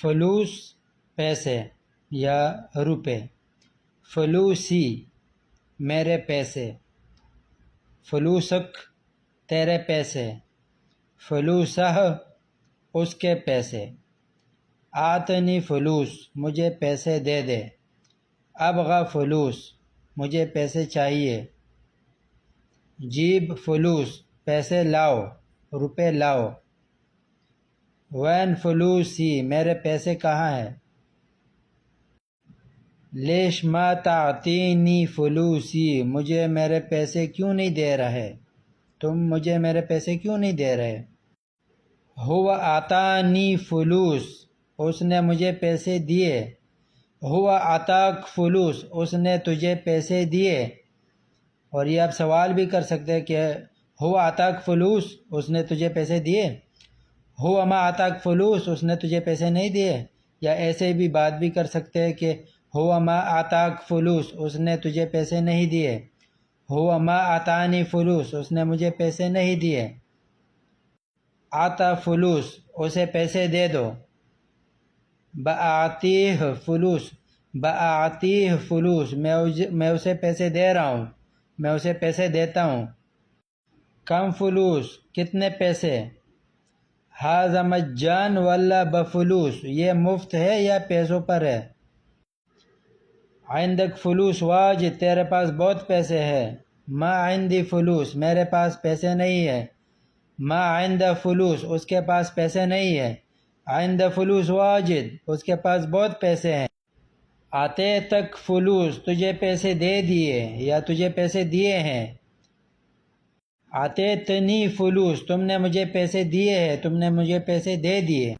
Floss پیسے یا روپے، فلوسی میرے پیسے، فلوسک تیرے پیسے، فلوسہ اس کے پیسے، آتنی فلوس مجھے پیسے دے دے، ابغا فلوس مجھے پیسے چاہیے، جیب فلوس پیسے لاؤ، روپے لاؤ، وین فلوسی میرے پیسے کہاں ہیں، لیش ما تعطینی فلوسی مجھے میرے پیسے کیوں نہیں دے رہے، تم مجھے میرے پیسے کیوں نہیں دے رہے، ہو آتانی فلوس اس نے مجھے پیسے دیے، ہو آتاک فلوس اس نے تجھے پیسے دیے۔ اور یہ آپ سوال بھی کر سکتے ہیں کہ ہو آتاک فلوس اس نے تجھے پیسے دیے، ہو اما آتاک فلوس اس نے تجھے پیسے نہیں دیے، یا ایسے بھی بات بھی کر سکتے ہیں کہ ہو اما آتاک فلوس اس نے تجھے پیسے نہیں دیے، ہو اما آتانی فلوس اس نے مجھے پیسے نہیں دیے، آتا فلوس اسے پیسے دے دو، بآتیہ فلوس بآتیہ فلوس میں اسے پیسے دے رہا ہوں، میں اسے پیسے دیتا ہوں، کم فلوس کتنے پیسے، ھذا مجان ولا بفلوس یہ مفت ہے یا پیسوں پر ہے، عندک فلوس واجد تیرے پاس بہت پیسے ہے، ما عندی فلوس میرے پاس پیسے نہیں ہے، ما عند فلوس اس کے پاس پیسے نہیں ہے، عند فلوس واجد اس کے پاس بہت پیسے ہیں، آتے تک فلوس تجھے پیسے دے دیے یا تجھے پیسے دیے ہیں، آتے تنی فلوس تم نے مجھے پیسے دیے ہیں، تم نے مجھے پیسے دے دیے۔